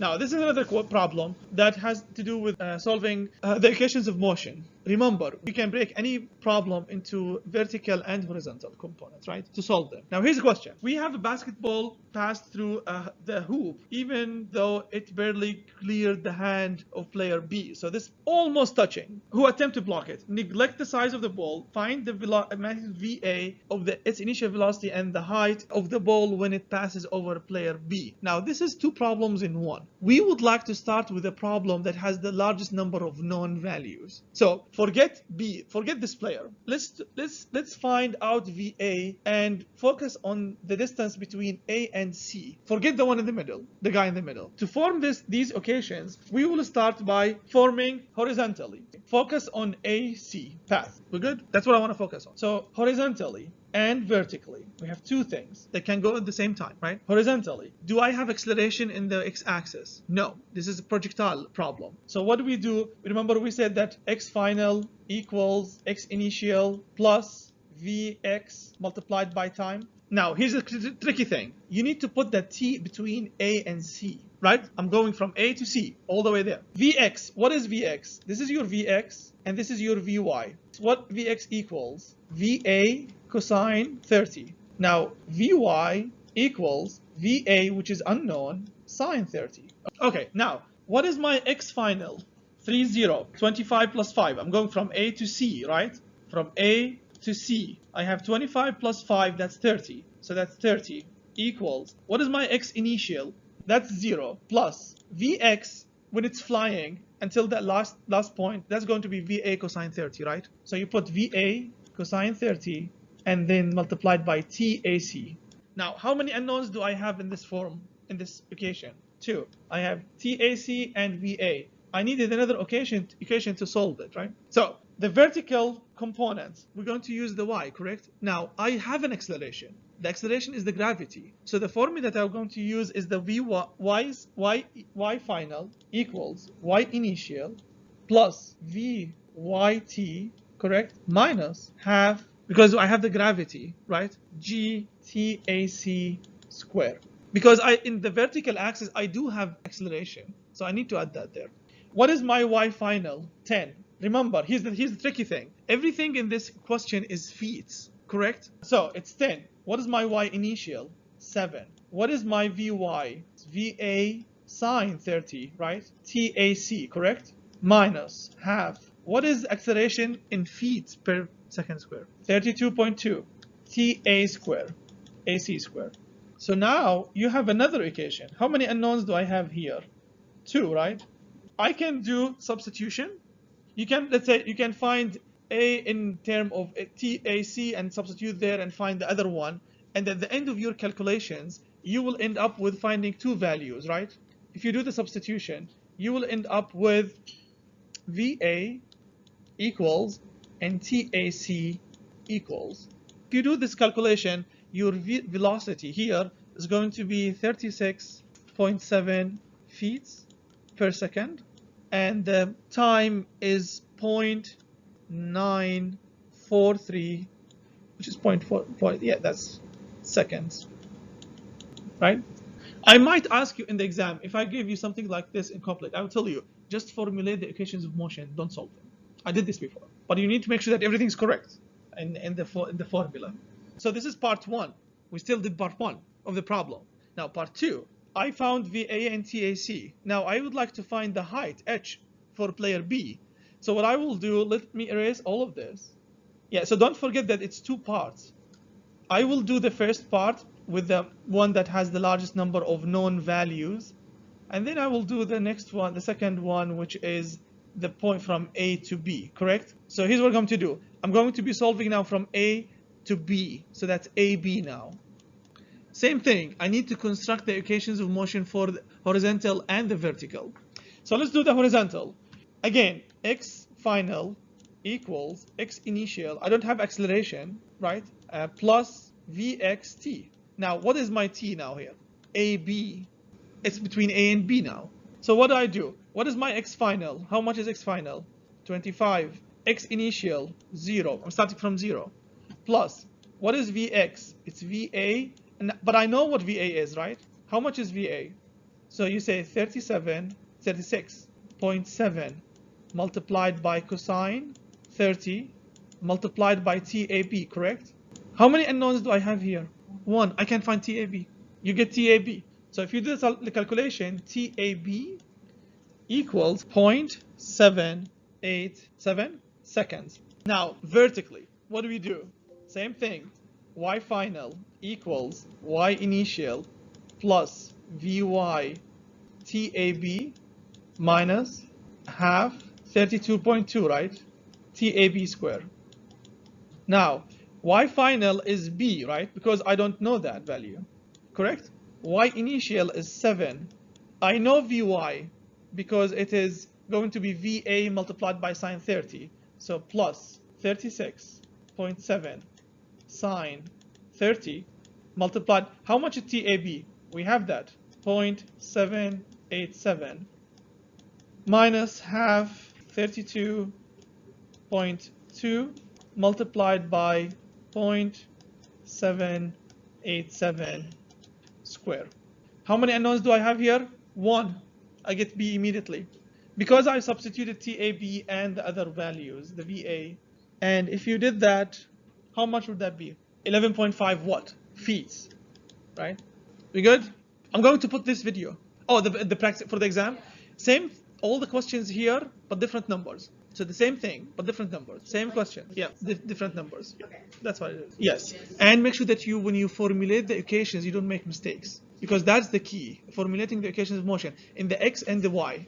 Now, this is another problem that has to do with solving the equations of motion. Remember, we can break any problem into vertical and horizontal components, right, to solve them. Now, here's a question. We have a basketball passed through the hoop, even though it barely cleared the hand of player B. So this almost touching. Who attempt to block it? Neglect the size of the ball, find the magnitude VA of its initial velocity and the height of the ball when it passes over player B. Now, this is two problems in one. We would like to start with a problem that has the largest number of known values. So forget B, forget this player. Let's find out VA and focus on the distance between A and C. Forget the one in the middle, the guy in the middle. To form these equations, we will start by forming horizontally. Focus on AC path. We're good? That's what I want to focus on. So horizontally and vertically, we have two things that can go at the same time, right? Horizontally, do I have acceleration in the x-axis? No, this is a projectile problem. So what do? Remember we said that x final equals x initial plus vx multiplied by time. Now, here's a tricky thing. You need to put that t between A and C, right? I'm going from A to C, all the way there. Vx, what is Vx? This is your Vx, and this is your Vy. What Vx equals? Va cosine 30. Now, Vy equals Va, which is unknown, sine 30. Okay, now, what is my x final? 30, 25 plus 5. I'm going from A to C, right? From A to C. I have 25 plus 5, that's 30. So that's 30 equals, what is my x initial? That's 0 plus Vx when it's flying until that last point, that's going to be Va cosine 30, right? So you put Va cosine 30 and then multiplied by TAC. Now, how many unknowns do I have in this form, in this equation? 2. I have TAC and VA. I needed another equation to solve it, right? So the vertical components, we're going to use the y, correct? Now, I have an acceleration. The acceleration is the gravity. So the formula that I'm going to use is the y final equals y initial plus vyt, correct? Minus half, because I have the gravity, right? GTAC squared. Because in the vertical axis, I do have acceleration. So I need to add that there. What is my y final? 10. Remember, here's the tricky thing. Everything in this question is feet, correct? So it's 10. What is my y initial? 7. What is my Vy? It's Va sine 30, right? TAC, correct? Minus half. What is acceleration in feet per second square? 32.2. TA squared. AC squared. So now you have another equation. How many unknowns do I have here? 2, right? I can do substitution. You can, let's say, you can find A in term of TAC and substitute there and find the other one. And at the end of your calculations, you will end up with finding two values, right? If you do the substitution, you will end up with VA equals and TAC equals. If you do this calculation, your velocity here is going to be 36.7 feet per second. And the time is 0.943, which is 0.4, yeah, that's seconds, right? I might ask you in the exam, if I give you something like this in couplet, I will tell you, just formulate the equations of motion, don't solve them. I did this before, but you need to make sure that everything's correct in the formula. So this is part 1. We still did part 1 of the problem. Now part 2. I found VA and TAC. Now I would like to find the height, h, for player B. So what I will do, let me erase all of this. Yeah, so don't forget that it's 2 parts. I will do the first part with the one that has the largest number of known values. And then I will do the next one, the second one, which is the point from A to B, correct? So here's what I'm going to do. I'm going to be solving now from A to B. So that's AB now. Same thing, I need to construct the equations of motion for the horizontal and the vertical. So let's do the horizontal. Again, x final equals x initial. I don't have acceleration, right? Plus vxt. Now, what is my t now here? AB. It's between A and B now. So what do I do? What is my x final? How much is x final? 25. X initial, 0. I'm starting from 0. Plus, what is Vx? It's Va, but I know what Va is, right? How much is Va? So you say 36.7 multiplied by cosine 30 multiplied by TAB, correct? How many unknowns do I have here? 1. I can find TAB. You get TAB. So if you do the calculation, TAB equals 0.787 seconds. Now, vertically, what do we do? Same thing. Y final equals Y initial plus Vy TAB minus half 32.2, right? TAB square. Now, Y final is B, right? Because I don't know that value, correct? Y initial is 7. I know Vy because it is going to be VA multiplied by sine 30. So plus 36.7 sine 30 multiplied, how much is TAB? We have that, 0.787 minus half 32.2 multiplied by 0.787 square. How many unknowns do I have here? 1. I get B immediately. Because I substituted TAB and the other values, the VA, and if you did that, how much would that be? 11.5 what? Feet, right? We good? I'm going to put this video. Oh, the practice for the exam. Same, all the questions here, but different numbers. So the same thing, but different numbers. Same question. Yeah, different numbers. Okay. That's what it is. Yes. And make sure that when you formulate the equations, you don't make mistakes. Because that's the key, formulating the equations of motion in the X and the Y.